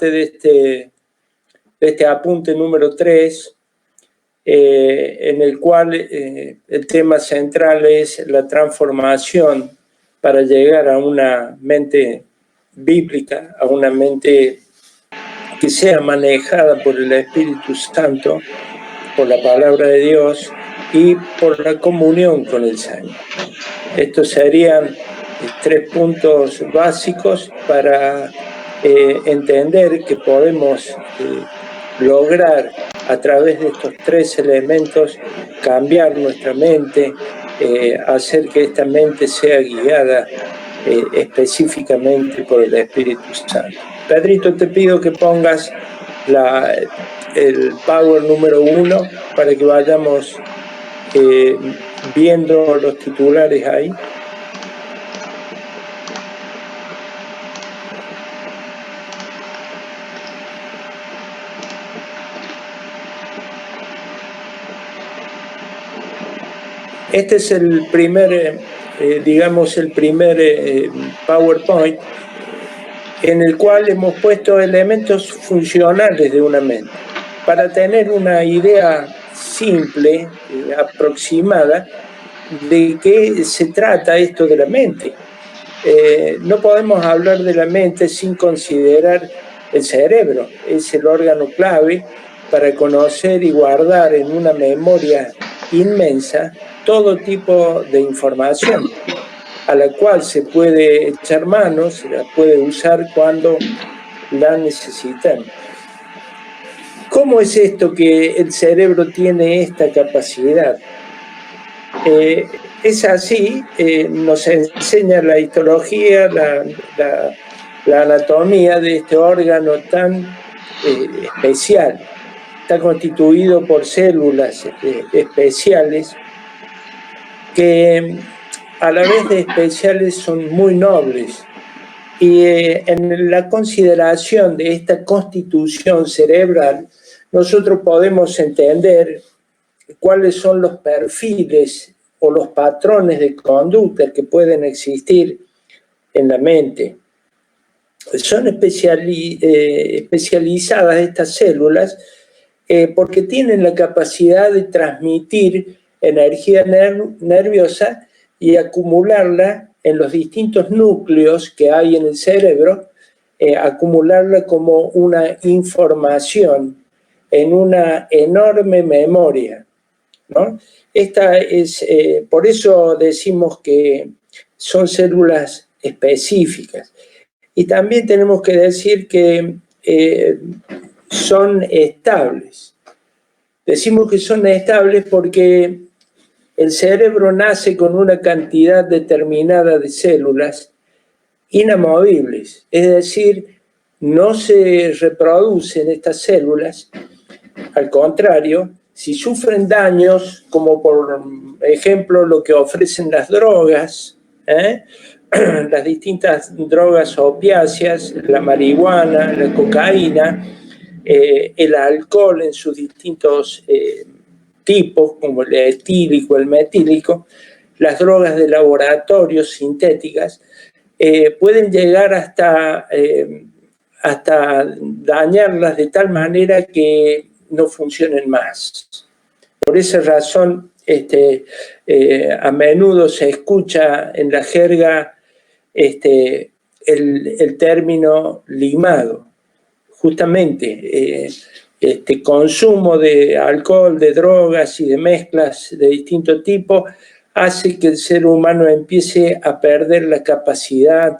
parte de este apunte número 3, en el cual el tema central es la transformación para llegar a una mente bíblica, a una mente que sea manejada por el Espíritu Santo, por la palabra de Dios y por la comunión con el Señor. Estos serían 3 puntos básicos para entender que podemos lograr a través de estos 3 elementos cambiar nuestra mente, hacer que esta mente sea guiada específicamente por el Espíritu Santo. Pedrito, te pido que pongas el Power número 1 para que vayamos viendo los titulares ahí. Este es el primer, digamos, el primer PowerPoint en el cual hemos puesto elementos funcionales de una mente para tener una idea simple, aproximada, de qué se trata esto de la mente. No podemos hablar de la mente sin considerar el cerebro. Es el órgano clave para conocer y guardar en una memoria inmensa todo tipo de información, a la cual se puede echar mano, se la puede usar cuando la necesitamos. ¿Cómo es esto que el cerebro tiene esta capacidad? Es así, nos enseña la histología, la anatomía de este órgano tan especial. Está constituido por células especiales que a la vez de especiales son muy nobles. Y en la consideración de esta constitución cerebral, nosotros podemos entender cuáles son los perfiles o los patrones de conducta que pueden existir en la mente. Son especializadas estas células porque tienen la capacidad de transmitir energía nerviosa y acumularla en los distintos núcleos que hay en el cerebro, acumularla como una información en una enorme memoria, ¿no? Esta es, por eso decimos que son células específicas. Y también tenemos que decir que son estables. Decimos que son estables porque el cerebro nace con una cantidad determinada de células inamovibles, es decir, no se reproducen estas células, al contrario, si sufren daños, como por ejemplo lo que ofrecen las drogas, las distintas drogas opiáceas, la marihuana, la cocaína, el alcohol en sus distintos tipos, como el etílico, el metílico, las drogas de laboratorio sintéticas, pueden llegar hasta dañarlas de tal manera que no funcionen más. Por esa razón, a menudo se escucha en la jerga el término limado. Justamente, consumo de alcohol, de drogas y de mezclas de distinto tipo hace que el ser humano empiece a perder la capacidad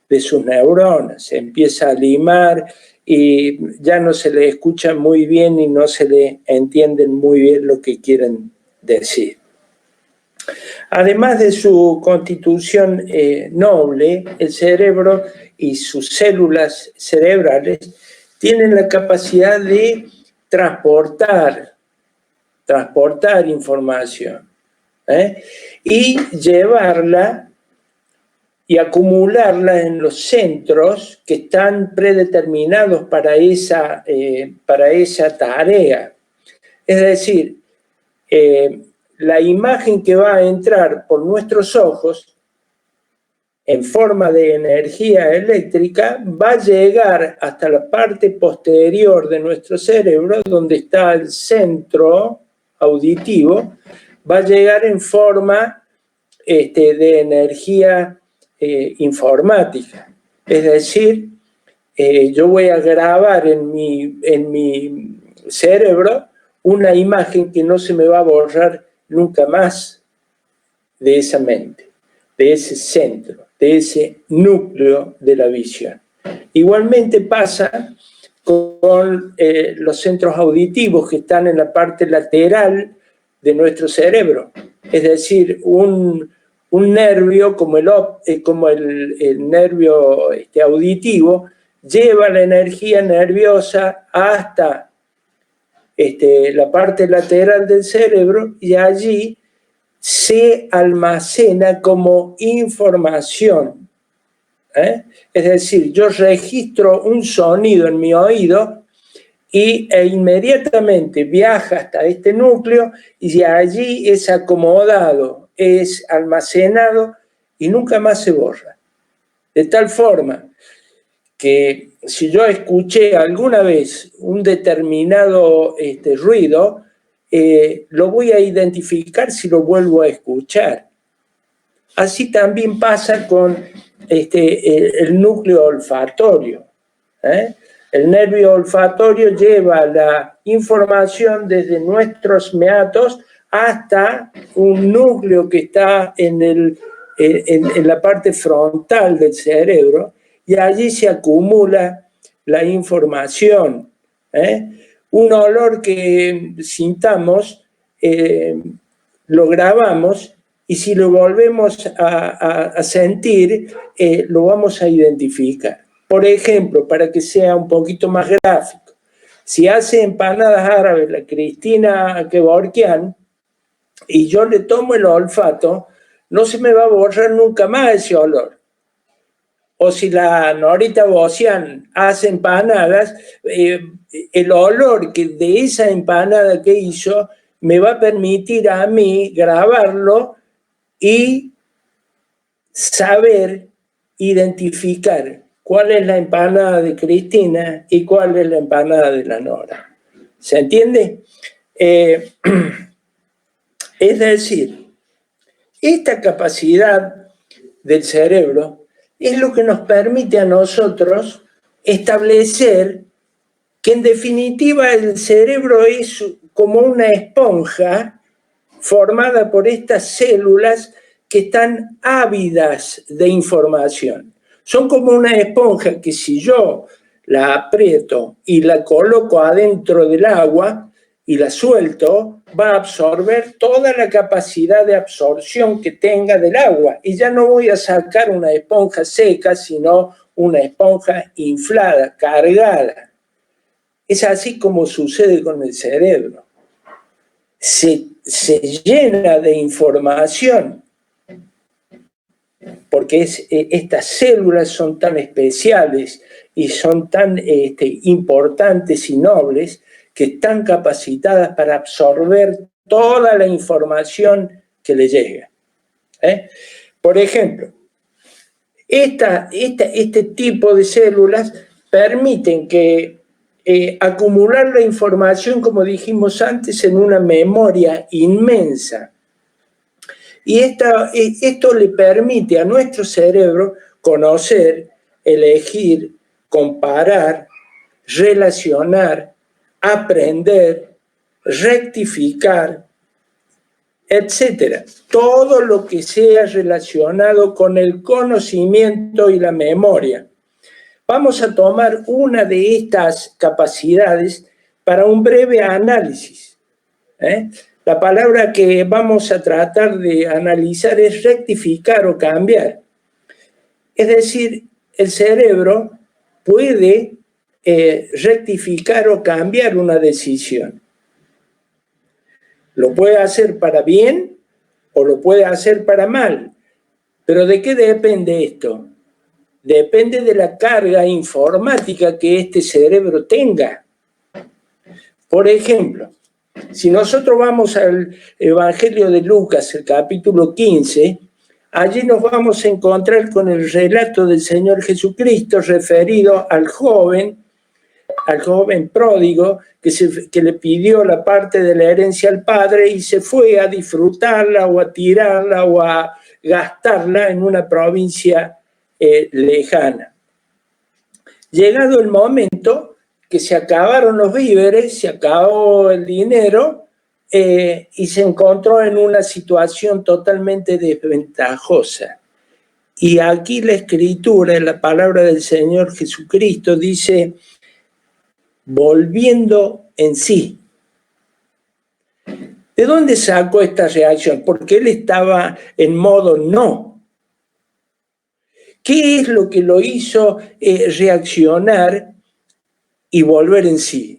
de sus neuronas, se empieza a limar y ya no se le escucha muy bien y no se le entienden muy bien lo que quieren decir. Además de su constitución noble, el cerebro y sus células cerebrales tienen la capacidad de transportar información y llevarla y acumularla en los centros que están predeterminados para esa tarea. Es decir, la imagen que va a entrar por nuestros ojos en forma de energía eléctrica va a llegar hasta la parte posterior de nuestro cerebro, donde está el centro auditivo, va a llegar en forma de energía informática. Es decir, yo voy a grabar en mi cerebro una imagen que no se me va a borrar nunca más de esa mente, de ese centro, de ese núcleo de la visión. Igualmente pasa con los centros auditivos que están en la parte lateral de nuestro cerebro. Es decir, un nervio como el nervio auditivo lleva la energía nerviosa hasta la parte lateral del cerebro y allí se almacena como información. Es decir, yo registro un sonido en mi oído e inmediatamente viaja hasta este núcleo y allí es acomodado, es almacenado y nunca más se borra. De tal forma que si yo escuché alguna vez un determinado ruido, lo voy a identificar si lo vuelvo a escuchar. Así también pasa con el núcleo olfatorio. El nervio olfatorio lleva la información desde nuestros meatos hasta un núcleo que está en la parte frontal del cerebro y allí se acumula la información. Un olor que sintamos lo grabamos y si lo volvemos a sentir, lo vamos a identificar. Por ejemplo, para que sea un poquito más gráfico, si hace empanadas árabes la Cristina Kevorkian y yo le tomo el olfato, no se me va a borrar nunca más ese olor. O si la Norita Bocian hace empanadas, el olor de esa empanada que hizo me va a permitir a mí grabarlo y saber identificar cuál es la empanada de Cristina y cuál es la empanada de la Nora. ¿Se entiende? Es decir, esta capacidad del cerebro es lo que nos permite a nosotros establecer que en definitiva el cerebro es como una esponja formada por estas células que están ávidas de información. Son como una esponja que si yo la aprieto y la coloco adentro del agua y la suelto, va a absorber toda la capacidad de absorción que tenga del agua. Y ya no voy a sacar una esponja seca, sino una esponja inflada, cargada. Es así como sucede con el cerebro. Se llena de información porque estas células son tan especiales y son tan importantes y nobles que están capacitadas para absorber toda la información que le llega. Por ejemplo, este tipo de células permiten que acumular la información, como dijimos antes, en una memoria inmensa. Y esto le permite a nuestro cerebro conocer, elegir, comparar, relacionar, aprender, rectificar, etc. Todo lo que sea relacionado con el conocimiento y la memoria. Vamos a tomar una de estas capacidades para un breve análisis. La palabra que vamos a tratar de analizar es rectificar o cambiar. Es decir, el cerebro puede rectificar o cambiar una decisión. Lo puede hacer para bien o lo puede hacer para mal. ¿Pero de qué depende esto? Depende de la carga informática que este cerebro tenga. Por ejemplo, si nosotros vamos al Evangelio de Lucas, el capítulo 15, Allí nos vamos a encontrar con el relato del Señor Jesucristo referido al joven pródigo que le pidió la parte de la herencia al padre y se fue a disfrutarla o a tirarla o a gastarla en una provincia lejana. Llegado el momento que se acabaron los víveres, se acabó el dinero y se encontró en una situación totalmente desventajosa. Y aquí la Escritura, la palabra del Señor Jesucristo dice, volviendo en sí. ¿De dónde sacó esta reacción? Porque él estaba en modo no. ¿Qué es lo que lo hizo reaccionar y volver en sí?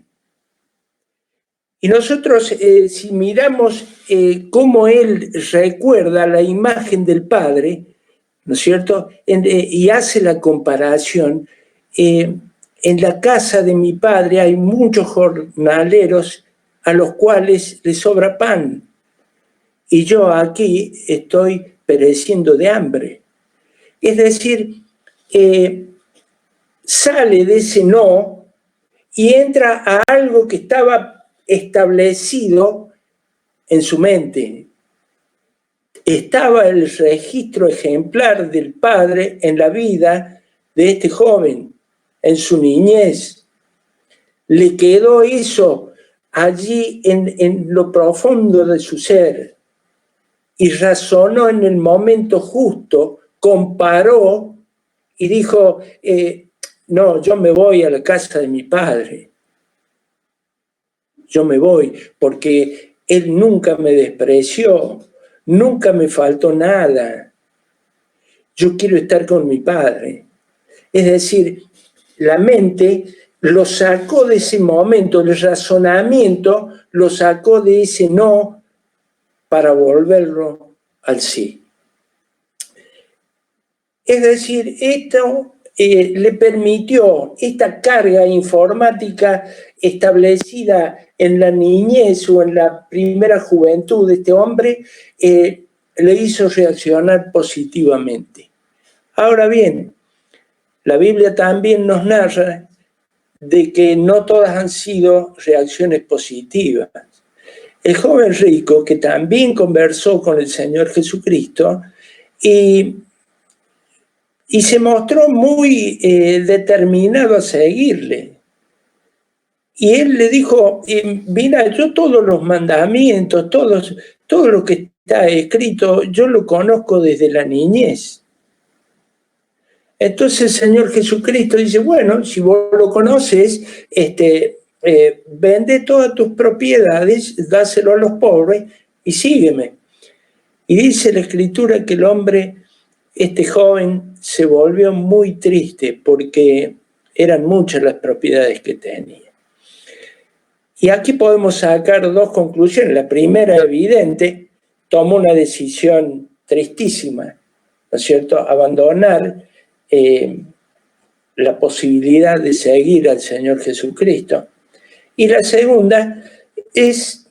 Y nosotros, si miramos cómo él recuerda la imagen del Padre, ¿no es cierto? Y hace la comparación, en la casa de mi padre hay muchos jornaleros a los cuales les sobra pan. Y yo aquí estoy pereciendo de hambre. Es decir, sale de ese no y entra a algo que estaba establecido en su mente. Estaba el registro ejemplar del padre en la vida de este joven, en su niñez. Le quedó eso allí en lo profundo de su ser y razonó en el momento justo, comparó y dijo, no, yo me voy a la casa de mi padre. Yo me voy porque él nunca me despreció, nunca me faltó nada. Yo quiero estar con mi padre. Es decir, la mente lo sacó de ese momento, el razonamiento lo sacó de ese no para volverlo al sí. Es decir, esto le permitió, esta carga informática establecida en la niñez o en la primera juventud de este hombre, le hizo reaccionar positivamente. Ahora bien, la Biblia también nos narra de que no todas han sido reacciones positivas. El joven rico, que también conversó con el Señor Jesucristo, y se mostró muy determinado a seguirle. Y él le dijo, mira, yo todos los mandamientos, todo lo que está escrito, yo lo conozco desde la niñez. Entonces el Señor Jesucristo dice, bueno, si vos lo conoces, vende todas tus propiedades, dáselo a los pobres y sígueme. Y dice la Escritura que el hombre, este joven, se volvió muy triste porque eran muchas las propiedades que tenía. Y aquí podemos sacar dos conclusiones. La primera, evidente, tomó una decisión tristísima, ¿no es cierto?, abandonar la posibilidad de seguir al Señor Jesucristo. Y la segunda es,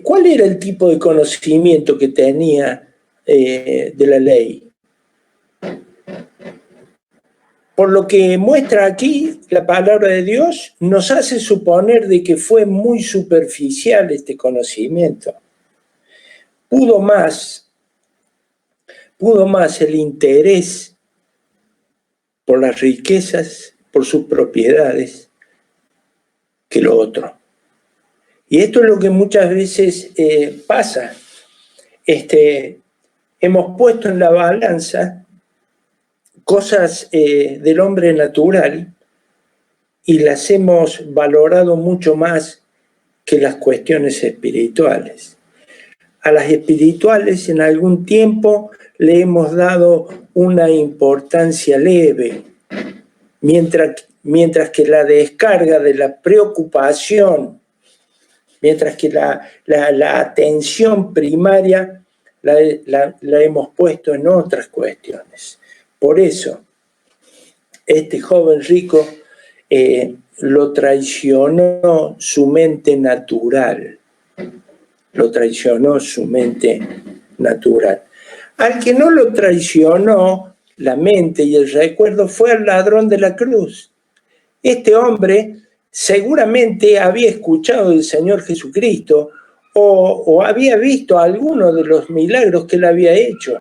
¿cuál era el tipo de conocimiento que tenía de la ley? Por lo que muestra aquí la palabra de Dios, nos hace suponer de que fue muy superficial este conocimiento. Pudo más el interés por las riquezas, por sus propiedades, que lo otro. Y esto es lo que muchas veces pasa. Hemos puesto en la balanza cosas del hombre natural y las hemos valorado mucho más que las cuestiones espirituales. A las espirituales en algún tiempo le hemos dado una importancia leve, mientras que la descarga de la preocupación, mientras que la atención primaria la hemos puesto en otras cuestiones. Por eso, este joven rico lo traicionó su mente natural. Lo traicionó su mente natural. Al que no lo traicionó la mente y el recuerdo fue al ladrón de la cruz. Este hombre seguramente había escuchado del Señor Jesucristo o había visto alguno de los milagros que él había hecho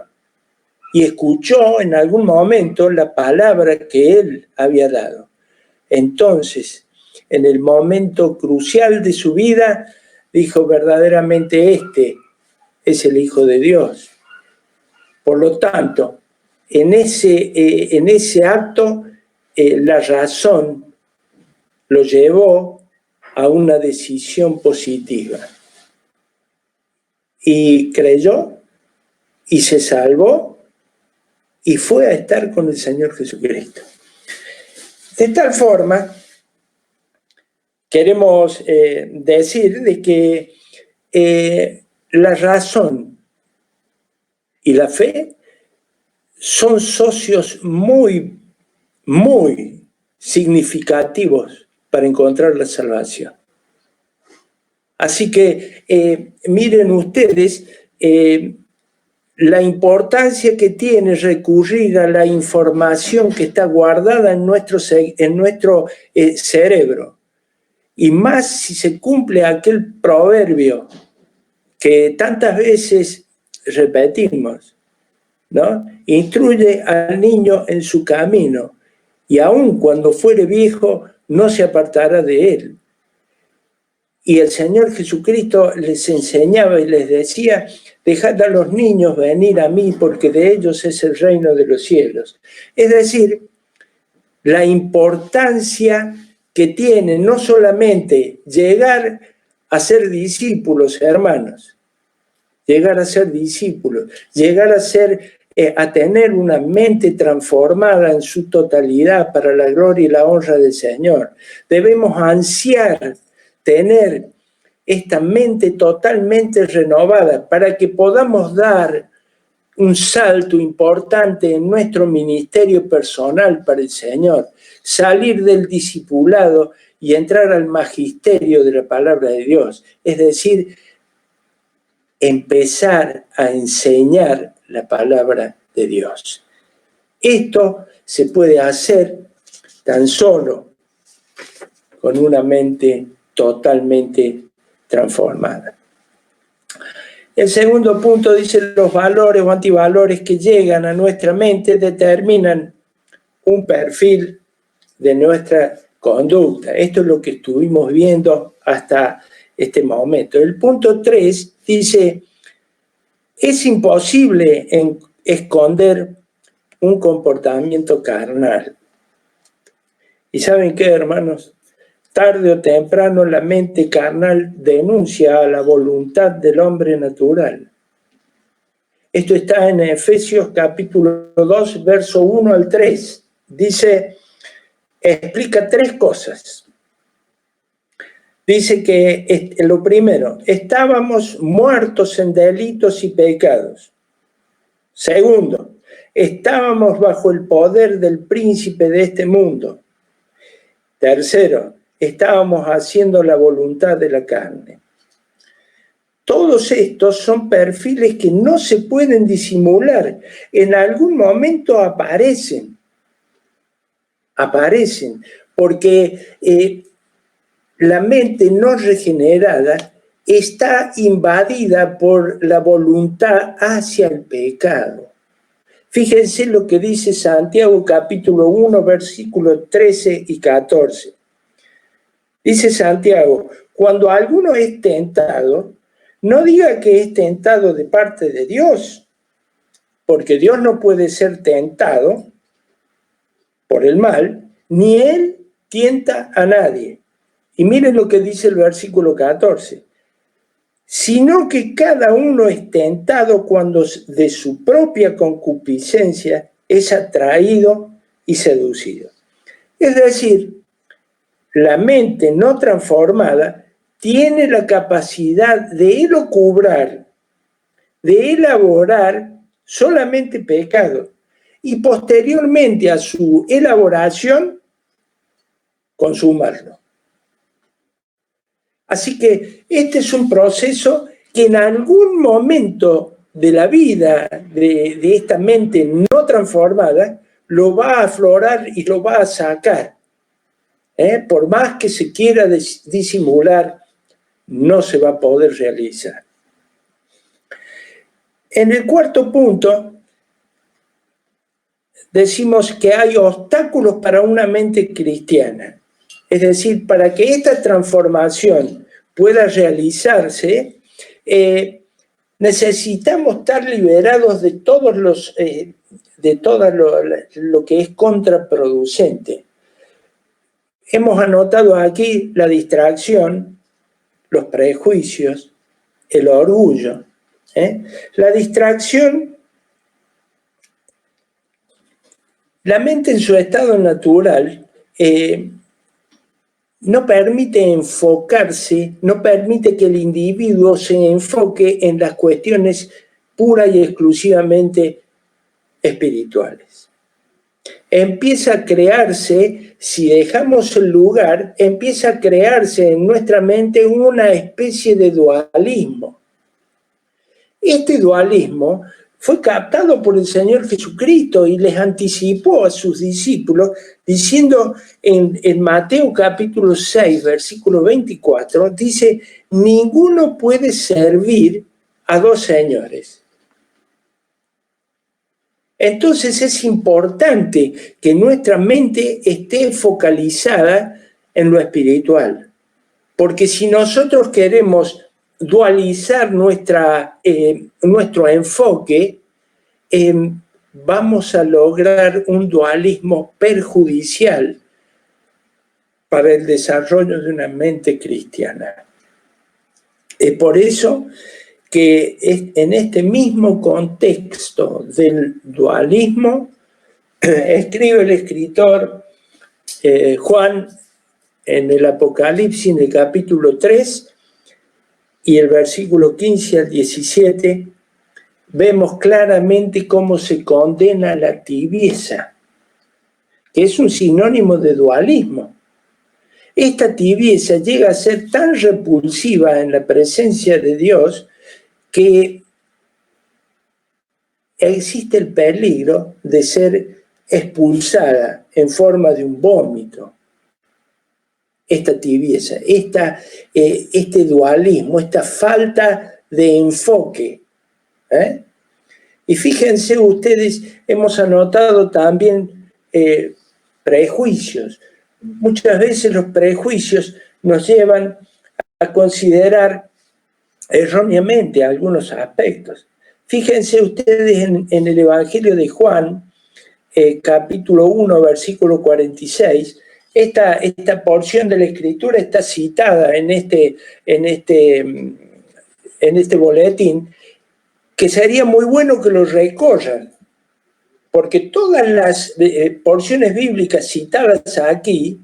y escuchó en algún momento la palabra que él había dado. Entonces, en el momento crucial de su vida, dijo verdaderamente este es el Hijo de Dios. Por lo tanto, en ese acto, la razón lo llevó a una decisión positiva. Y creyó, y se salvó, y fue a estar con el Señor Jesucristo. De tal forma, queremos decir de que la razón y la fe son socios muy, muy significativos para encontrar la salvación. Así que miren ustedes la importancia que tiene recurrir a la información que está guardada en nuestro cerebro. Y más si se cumple aquel proverbio que tantas veces repetimos, ¿no? Instruye al niño en su camino, y aun cuando fuere viejo, no se apartará de él. Y el Señor Jesucristo les enseñaba y les decía, dejad a los niños venir a mí, porque de ellos es el reino de los cielos. Es decir, la importancia que tiene no solamente llegar a ser discípulos, hermanos, llegar a ser discípulos, llegar a tener una mente transformada en su totalidad para la gloria y la honra del Señor. Debemos ansiar tener esta mente totalmente renovada para que podamos dar un salto importante en nuestro ministerio personal para el Señor, salir del discipulado y entrar al magisterio de la palabra de Dios, es decir, empezar a enseñar la palabra de Dios. Esto se puede hacer tan solo con una mente totalmente transformada. El segundo punto dice: los valores o antivalores que llegan a nuestra mente determinan un perfil de nuestra conducta. Esto es lo que estuvimos viendo hasta este momento. El punto 3 dice: es imposible esconder un comportamiento carnal. ¿Y saben qué, hermanos? Tarde o temprano la mente carnal denuncia a la voluntad del hombre natural. Esto está en Efesios capítulo 2, verso 1 al 3. Dice, explica 3 cosas. Dice que lo primero, estábamos muertos en delitos y pecados. Segundo, estábamos bajo el poder del príncipe de este mundo. Tercero, estábamos haciendo la voluntad de la carne. Todos estos son perfiles que no se pueden disimular. En algún momento aparecen, porque la mente no regenerada está invadida por la voluntad hacia el pecado. Fíjense lo que dice Santiago capítulo 1, versículos 13 y 14. Dice Santiago, cuando alguno es tentado, no diga que es tentado de parte de Dios, porque Dios no puede ser tentado por el mal, ni Él tienta a nadie. Y miren lo que dice el versículo 14. Sino que cada uno es tentado cuando de su propia concupiscencia es atraído y seducido. Es decir, la mente no transformada tiene la capacidad de elucubrar, de elaborar solamente pecado y posteriormente a su elaboración consumarlo. Así que este es un proceso que en algún momento de la vida de esta mente no transformada lo va a aflorar y lo va a sacar. Por más que se quiera disimular, no se va a poder realizar. En el cuarto punto, decimos que hay obstáculos para una mente cristiana. Es decir, para que esta transformación pueda realizarse, necesitamos estar liberados de todos los, de todo lo que es contraproducente. Hemos anotado aquí la distracción, los prejuicios, el orgullo. La distracción, la mente en su estado natural no permite enfocarse, no permite que el individuo se enfoque en las cuestiones pura y exclusivamente espirituales. Empieza a crearse, si dejamos el lugar, empieza a crearse en nuestra mente una especie de dualismo. Este dualismo fue captado por el Señor Jesucristo y les anticipó a sus discípulos diciendo en Mateo capítulo 6, versículo 24, dice, ninguno puede servir a dos señores. Entonces es importante que nuestra mente esté focalizada en lo espiritual, porque si nosotros queremos dualizar nuestro enfoque, vamos a lograr un dualismo perjudicial para el desarrollo de una mente cristiana. Es por eso que en este mismo contexto del dualismo, escribe el escritor Juan en el Apocalipsis, en el capítulo 3, y el versículo 15 al 17, vemos claramente cómo se condena la tibieza, que es un sinónimo de dualismo. Esta tibieza llega a ser tan repulsiva en la presencia de Dios que existe el peligro de ser expulsada en forma de un vómito. Esta tibieza, este dualismo, esta falta de enfoque. Y fíjense ustedes, hemos anotado también prejuicios. Muchas veces los prejuicios nos llevan a considerar erróneamente algunos aspectos. Fíjense ustedes en el Evangelio de Juan, capítulo 1, versículo 46, esta porción de la Escritura está citada en este boletín, que sería muy bueno que lo recorran, porque todas las porciones bíblicas citadas aquí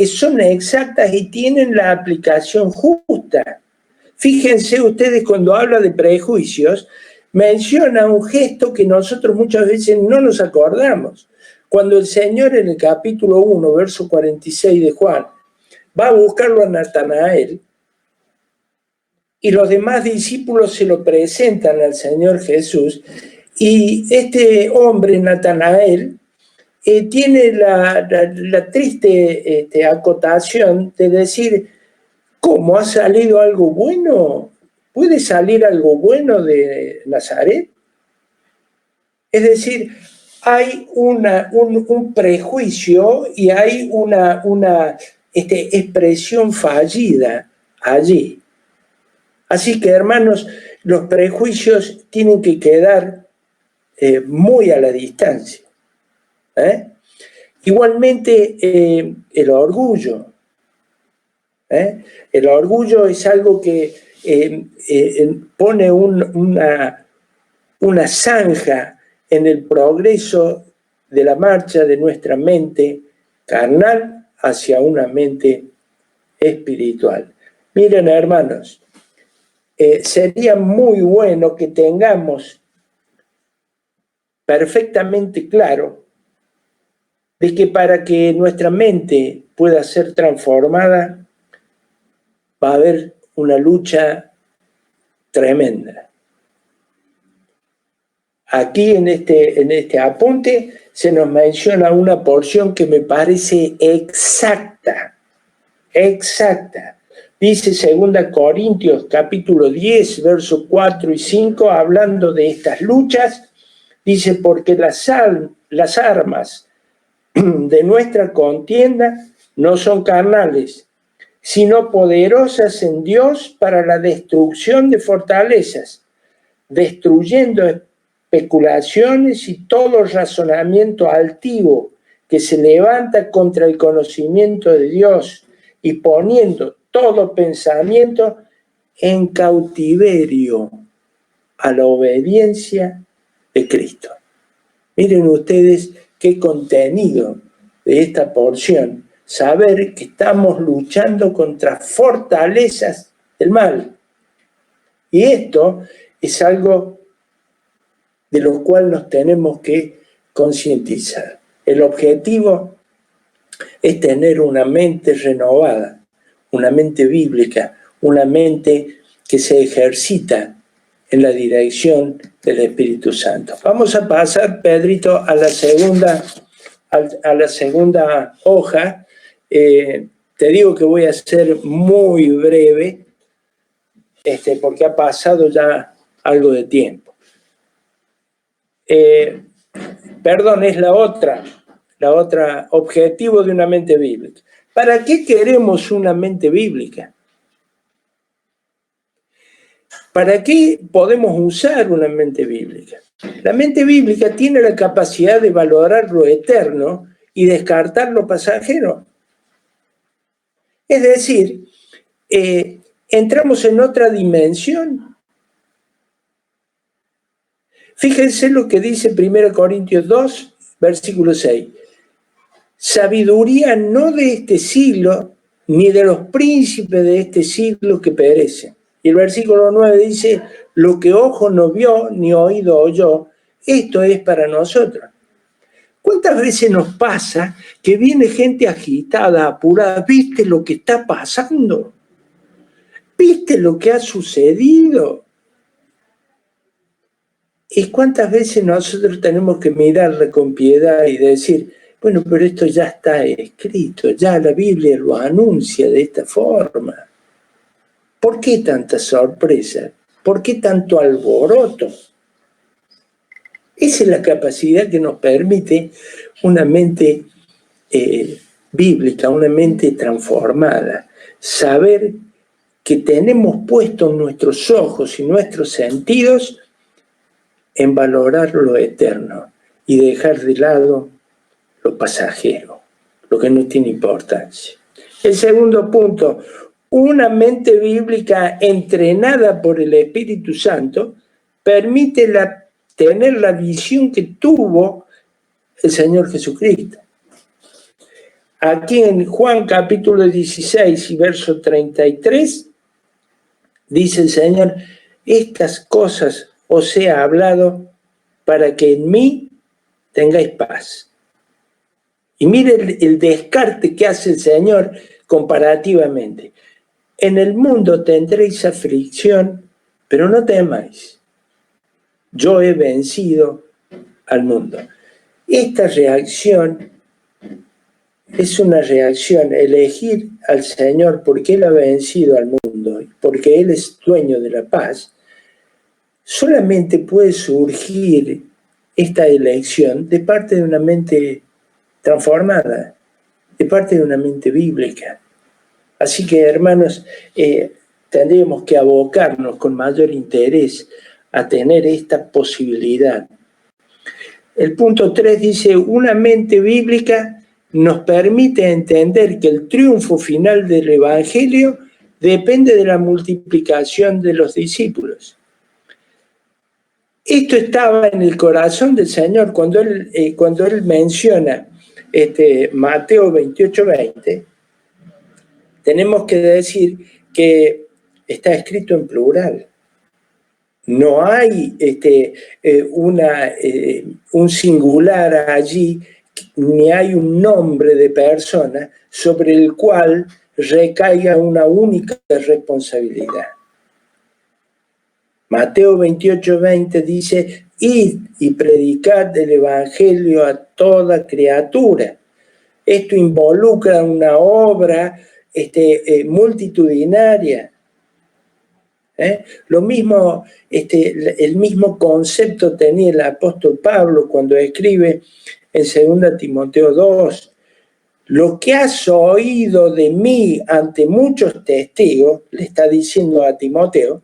son exactas y tienen la aplicación justa. Fíjense ustedes, cuando habla de prejuicios, menciona un gesto que nosotros muchas veces no nos acordamos. Cuando el Señor en el capítulo 1, verso 46 de Juan, va a buscarlo a Natanael, y los demás discípulos se lo presentan al Señor Jesús, y este hombre, Natanael, tiene la triste acotación de decir, ¿cómo ha salido algo bueno? ¿Puede salir algo bueno de Nazaret? Es decir, hay un prejuicio y hay una expresión fallida allí. Así que, hermanos, los prejuicios tienen que quedar muy a la distancia. Igualmente, el orgullo. El orgullo es algo que pone una zanja en el progreso de la marcha de nuestra mente carnal hacia una mente espiritual. Miren, hermanos, sería muy bueno que tengamos perfectamente claro de que para que nuestra mente pueda ser transformada, va a haber una lucha tremenda. aquí en este apunte se nos menciona una porción que me parece exacta. Dice 2 Corintios capítulo 10, versos 4 y 5, hablando de estas luchas, dice, porque las armas de nuestra contienda no son carnales, sino poderosas en Dios para la destrucción de fortalezas, destruyendo especulaciones y todo razonamiento altivo que se levanta contra el conocimiento de Dios y poniendo todo pensamiento en cautiverio a la obediencia de Cristo. Miren ustedes qué contenido de esta porción, saber que estamos luchando contra fortalezas del mal. Y esto es algo de lo cual nos tenemos que concientizar. El objetivo es tener una mente renovada, una mente bíblica, una mente que se ejercita en la dirección del Espíritu Santo. Vamos a pasar, Pedrito, a la segunda hoja. Te digo que voy a ser muy breve, porque ha pasado ya algo de tiempo. Perdón, es la otra objetivo de una mente bíblica. ¿Para qué queremos una mente bíblica? ¿Para qué podemos usar una mente bíblica? La mente bíblica tiene la capacidad de valorar lo eterno y descartar lo pasajero. Es decir, entramos en otra dimensión. Fíjense lo que dice 1 Corintios 2, versículo 6. Sabiduría no de este siglo, ni de los príncipes de este siglo que perecen. Y el versículo 9 dice, lo que ojo no vio, ni oído oyó, esto es para nosotros. ¿Cuántas veces nos pasa que viene gente agitada, apurada? ¿Viste lo que está pasando? ¿Viste lo que ha sucedido? ¿Y cuántas veces nosotros tenemos que mirarle con piedad y decir, bueno, pero esto ya está escrito, ya la Biblia lo anuncia de esta forma? ¿Por qué tanta sorpresa? ¿Por qué tanto alboroto? Esa es la capacidad que nos permite una mente bíblica, una mente transformada. Saber que tenemos puestos nuestros ojos y nuestros sentidos en valorar lo eterno y dejar de lado lo pasajero, lo que no tiene importancia. El segundo punto, una mente bíblica entrenada por el Espíritu Santo permite tener la visión que tuvo el Señor Jesucristo. Aquí en Juan capítulo 16 y verso 33, dice el Señor, estas cosas os he hablado para que en mí tengáis paz. Y mire el descarte que hace el Señor comparativamente. En el mundo tendréis aflicción, pero no temáis. Yo he vencido al mundo. Esta reacción es una reacción, elegir al Señor porque Él ha vencido al mundo, porque Él es dueño de la paz. Solamente puede surgir esta elección de parte de una mente transformada, de parte de una mente bíblica. Así que, hermanos, tendríamos que abocarnos con mayor interés a tener esta posibilidad. El punto 3 dice, una mente bíblica nos permite entender que el triunfo final del Evangelio depende de la multiplicación de los discípulos. Esto estaba en el corazón del Señor cuando Él menciona Mateo 28:20. Tenemos que decir que está escrito en plural. No hay un singular allí, ni hay un nombre de persona sobre el cual recaiga una única responsabilidad. Mateo 28:20 dice, id y predicad el evangelio a toda criatura. Esto involucra una obra multitudinaria. Lo mismo, el mismo concepto tenía el apóstol Pablo cuando escribe en 2 Timoteo 2. Lo que has oído de mí ante muchos testigos, le está diciendo a Timoteo,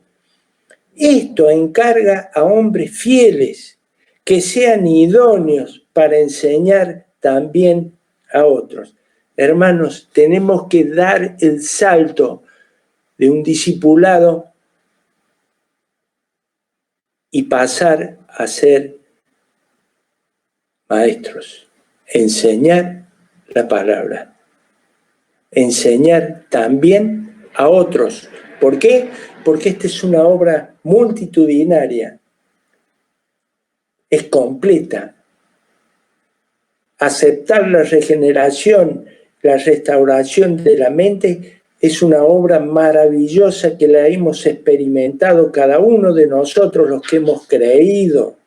esto encarga a hombres fieles que sean idóneos para enseñar también a otros. Hermanos, tenemos que dar el salto de un discipulado y pasar a ser maestros, enseñar la palabra, enseñar también a otros. ¿Por qué? Porque esta es una obra multitudinaria, es completa. Aceptar la regeneración, la restauración de la mente es una obra maravillosa que la hemos experimentado cada uno de nosotros, los que hemos creído,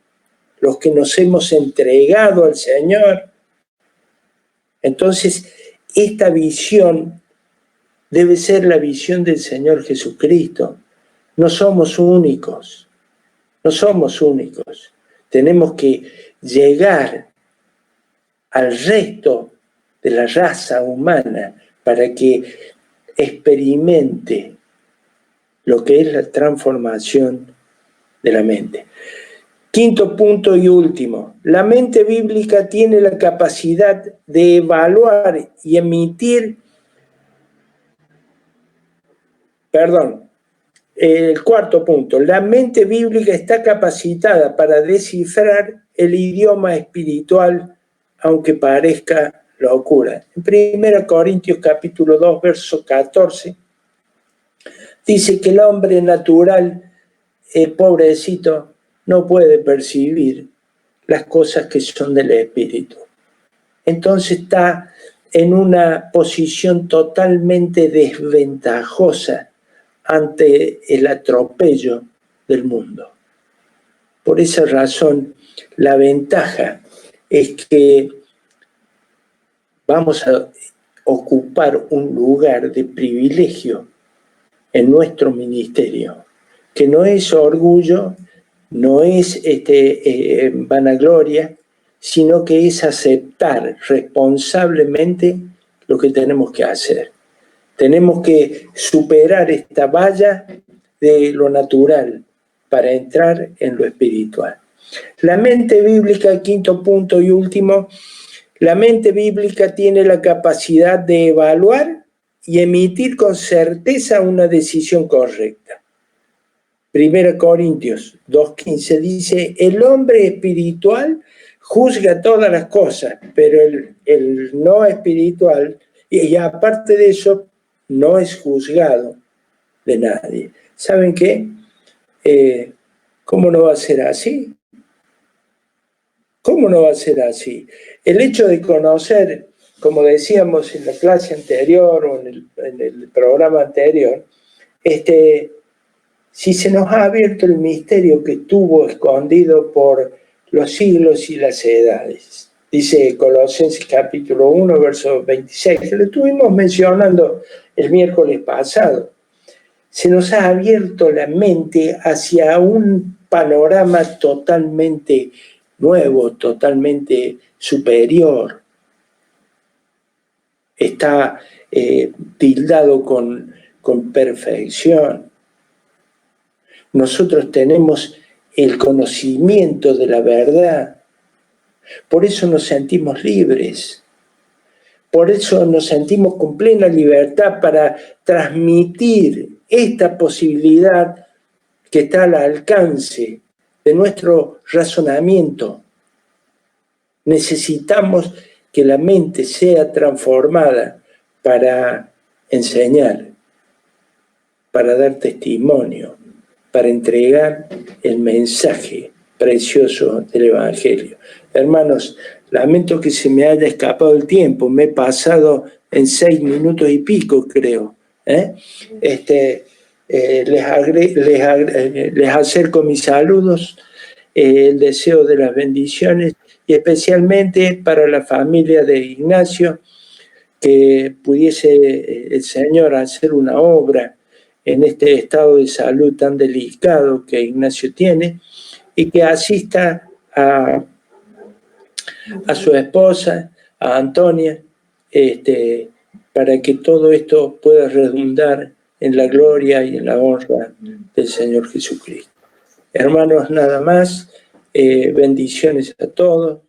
los que nos hemos entregado al Señor. Entonces, esta visión debe ser la visión del Señor Jesucristo. No somos únicos, no somos únicos. Tenemos que llegar al resto de la raza humana para que experimente lo que es la transformación de la mente. Quinto punto y último, la mente bíblica tiene la capacidad de evaluar y emitir, el cuarto punto, la mente bíblica está capacitada para descifrar el idioma espiritual, aunque parezca locura. En 1 Corintios capítulo 2, verso 14, dice que el hombre natural, pobrecito, no puede percibir las cosas que son del espíritu. Entonces está en una posición totalmente desventajosa ante el atropello del mundo. Por esa razón, la ventaja es que vamos a ocupar un lugar de privilegio en nuestro ministerio, que no es orgullo, no es vanagloria, sino que es aceptar responsablemente lo que tenemos que hacer. Tenemos que superar esta valla de lo natural para entrar en lo espiritual. La mente bíblica, quinto punto y último, la mente bíblica tiene la capacidad de evaluar y emitir con certeza una decisión correcta. 1 Corintios 2:15 dice, el hombre espiritual juzga todas las cosas, pero el no espiritual, y aparte de eso, no es juzgado de nadie. ¿Saben qué? ¿Cómo no va a ser así? ¿Cómo no va a ser así? El hecho de conocer, como decíamos en la clase anterior o en el programa anterior, si se nos ha abierto el misterio que estuvo escondido por los siglos y las edades. Dice Colosenses capítulo 1, verso 26, lo estuvimos mencionando el miércoles pasado. Se nos ha abierto la mente hacia un panorama totalmente nuevo, totalmente superior. Está tildado con perfección. Nosotros tenemos el conocimiento de la verdad. Por eso nos sentimos libres. Por eso nos sentimos con plena libertad para transmitir esta posibilidad que está al alcance de nuestro razonamiento. Necesitamos que la mente sea transformada para enseñar, para dar testimonio, para entregar el mensaje precioso del Evangelio. Hermanos, lamento que se me haya escapado el tiempo, me he pasado en 6 minutos y pico, creo. les acerco mis saludos, el deseo de las bendiciones, y especialmente para la familia de Ignacio, que pudiese el Señor hacer una obra en este estado de salud tan delicado que Ignacio tiene, y que asista a su esposa, a Antonia, para que todo esto pueda redundar en la gloria y en la honra del Señor Jesucristo. Hermanos, nada más, bendiciones a todos.